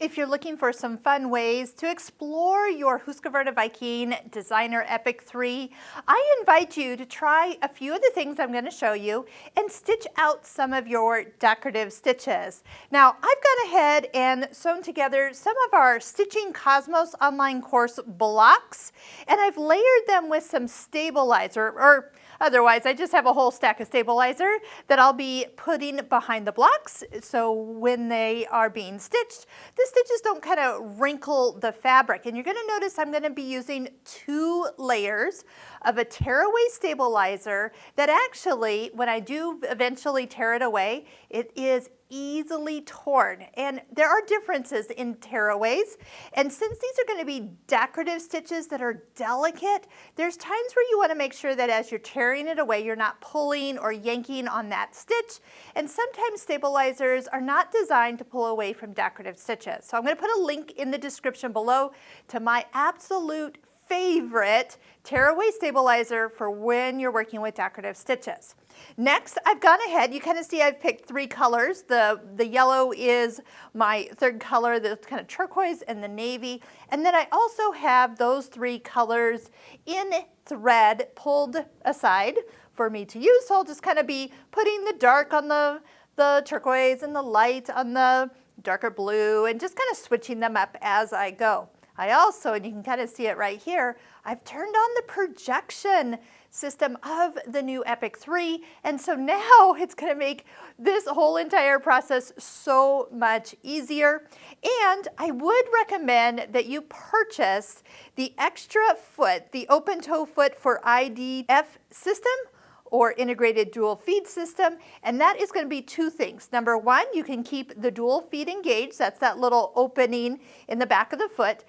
If you're looking for some fun ways to explore your Husqvarna Viking Designer Epic 3, I invite you to try a few of the things I'm going to show you and stitch out some of your decorative stitches. Now, I've gone ahead and sewn together some of our Stitching Cosmos online course blocks, and I've layered them with some stabilizer, or otherwise I just have a whole stack of stabilizer that I'll be putting behind the blocks, so when they are being stitched, the stitches don't kind of wrinkle the fabric. And you're going to notice I'm going to be using 2 layers of a tearaway stabilizer that actually, when I do eventually tear it away, it is easily torn. And there are differences in tearaways, and since these are going to be decorative stitches that are delicate, there's times where you want to make sure that as you're tearing it away, you're not pulling or yanking on that stitch. And sometimes stabilizers are not designed to pull away from decorative stitches. So I'm going to put a link in the description below to my absolute favorite tearaway stabilizer for when you're working with decorative stitches. Next, I've gone ahead, you kind of see I've picked 3 colors. The yellow is my 3rd color, the kind of turquoise, and the navy. And then I also have those 3 colors in thread pulled aside for me to use. So I'll just kind of be putting the dark on the turquoise and the light on the darker blue and just kind of switching them up as I go. I also, and you can kind of see it right here, I've turned on the projection system of the new Epic 3, and so now it's going to make this whole entire process so much easier. And I would recommend that you purchase the extra foot, the open toe foot for IDF system, or integrated dual feed system, and that is going to be 2 things. Number 1, you can keep the dual feed engaged. That's that little opening in the back of the foot.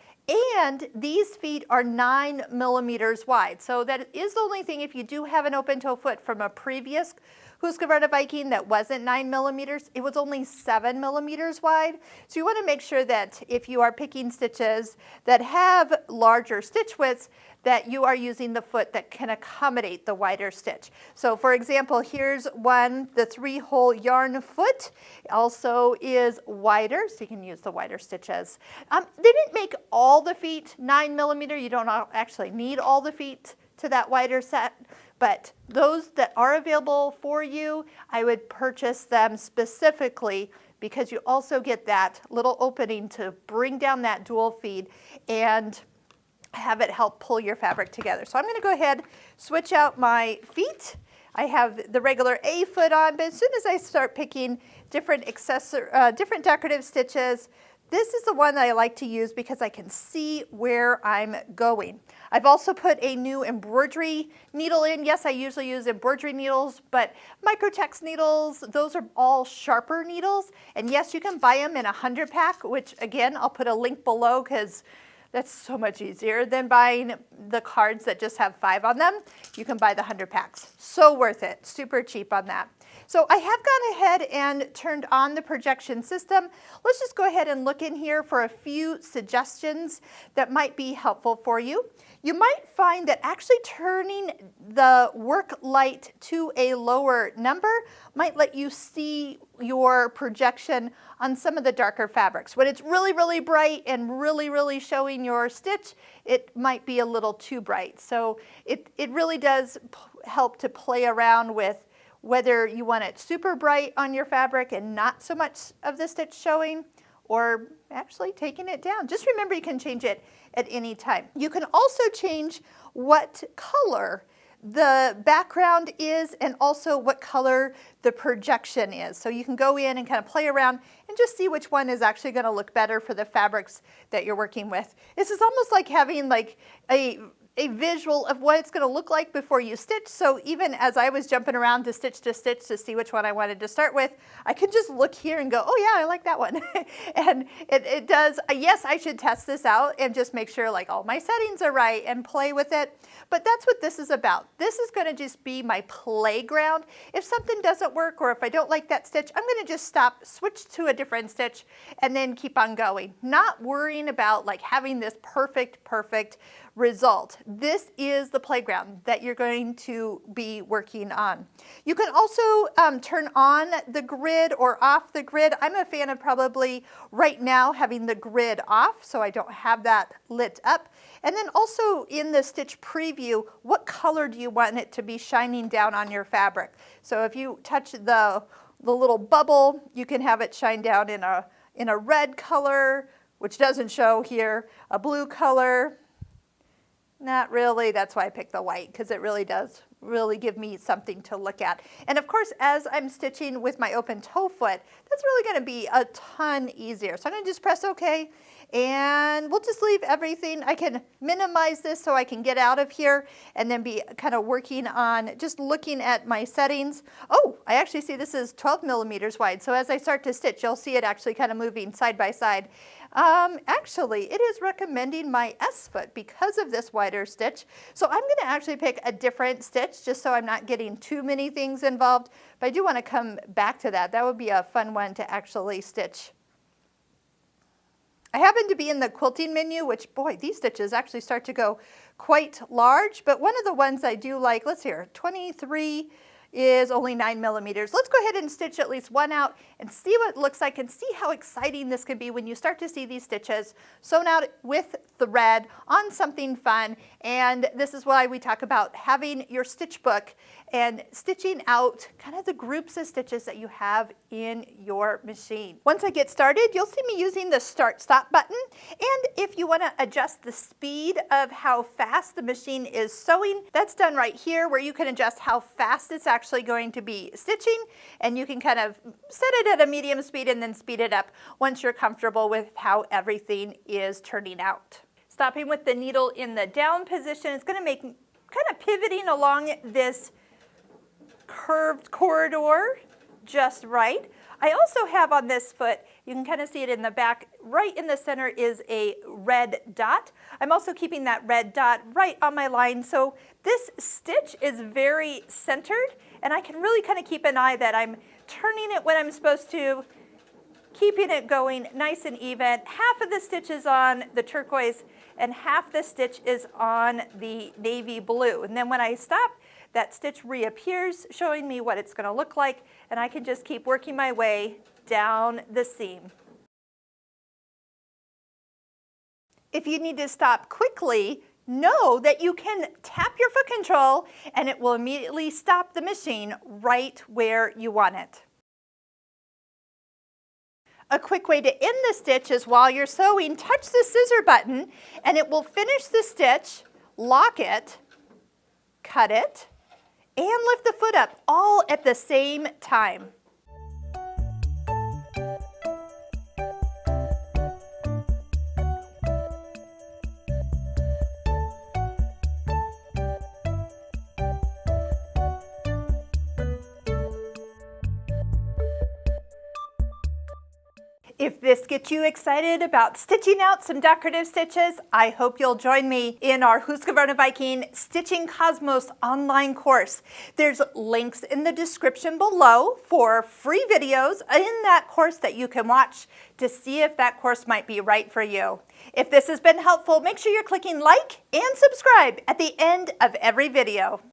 And these feet are 9 millimeters wide. So that is the only thing, if you do have an open toe foot from a previous Husqvarna Viking that wasn't 9 millimeters, it was only 7 millimeters wide. So you want to make sure that if you are picking stitches that have larger stitch widths, that you are using the foot that can accommodate the wider stitch. So for example, here's one, the 3-hole yarn foot also is wider, so you can use the wider stitches. They didn't make all the feet 9 millimeter. You don't actually need all the feet to that wider set, but those that are available for you, I would purchase them specifically because you also get that little opening to bring down that dual feed and have it help pull your fabric together. So I'm going to go ahead, switch out my feet. I have the regular A foot on, but as soon as I start picking different different decorative stitches, this is the one that I like to use because I can see where I'm going. I've also put a new embroidery needle in. Yes, I usually use embroidery needles, but Microtex needles, those are all sharper needles. And yes, you can buy them in a 100 pack, which again, I'll put a link below because that's so much easier than buying the cards that just have 5 on them. You can buy the 100 packs. So worth it, super cheap on that. So I have gone ahead and turned on the projection system. Let's just go ahead and look in here for a few suggestions that might be helpful for you. You might find that actually turning the work light to a lower number might let you see your projection on some of the darker fabrics. When it's really, really bright and really, really showing your stitch, it might be a little too bright. So it really does help to play around with whether you want it super bright on your fabric and not so much of the stitch showing, or actually taking it down. Just remember you can change it at any time. You can also change what color the background is and also what color the projection is. So you can go in and kind of play around and just see which one is actually going to look better for the fabrics that you're working with. This is almost like having like a visual of what it's going to look like before you stitch. So even as I was jumping around to stitch to see which one I wanted to start with, I could just look here and go, oh yeah, I like that one. And it does, yes, I should test this out and just make sure like all my settings are right and play with it. But that's what this is about. This is going to just be my playground. If something doesn't work or if I don't like that stitch, I'm going to just stop, switch to a different stitch, and then keep on going. Not worrying about like having this perfect result. this is the playground that you're going to be working on. You can also turn on the grid or off the grid. I'm a fan of probably right now having the grid off so I don't have that lit up. And then also in the stitch preview, what color do you want it to be shining down on your fabric? So if you touch the little bubble, you can have it shine down in a red color, which doesn't show here, a blue color. Not really, that's why I picked the white, because it really does give me something to look at. And of course, as I'm stitching with my open toe foot, that's really going to be a ton easier. So I'm going to just press OK, and we'll just leave everything. I can minimize this so I can get out of here and then be kind of working on just looking at my settings. Oh, I actually see this is 12 millimeters wide. So as I start to stitch, you'll see it actually kind of moving side by side. Actually, it is recommending my S foot because of this wider stitch. So I'm going to actually pick a different stitch just so I'm not getting too many things involved. But I do want to come back to that. That would be a fun one to actually stitch. I happen to be in the quilting menu, which, boy, these stitches actually start to go quite large. But one of the ones I do like, let's see here, 23 is only 9 millimeters. Let's go ahead and stitch at least one out and see what it looks like and see how exciting this can be when you start to see these stitches sewn out with thread on something fun. And this is why we talk about having your stitch book and stitching out kind of the groups of stitches that you have in your machine. Once I get started, you'll see me using the start stop button. And if you want to adjust the speed of how fast the machine is sewing, that's done right here, where you can adjust how fast it's actually going to be stitching, and you can kind of set it at a medium speed and then speed it up once you're comfortable with how everything is turning out. Stopping with the needle in the down position, it's going to make kind of pivoting along this curved corridor just right. I also have on this foot, you can kind of see it in the back, right in the center is a red dot. I'm also keeping that red dot right on my line, so this stitch is very centered, and I can really kind of keep an eye that I'm turning it when I'm supposed to, keeping it going nice and even. Half of the stitch is on the turquoise and half the stitch is on the navy blue. And then when I stop, that stitch reappears, showing me what it's going to look like, and I can just keep working my way down the seam. If you need to stop quickly, know that you can tap your foot control and it will immediately stop the machine right where you want it. A quick way to end the stitch is while you're sewing, touch the scissor button and it will finish the stitch, lock it, cut it, and lift the foot up all at the same time. If this gets you excited about stitching out some decorative stitches, I hope you'll join me in our Husqvarna Viking Stitching Cosmos online course. There's links in the description below for free videos in that course that you can watch to see if that course might be right for you. If this has been helpful, make sure you're clicking like and subscribe at the end of every video.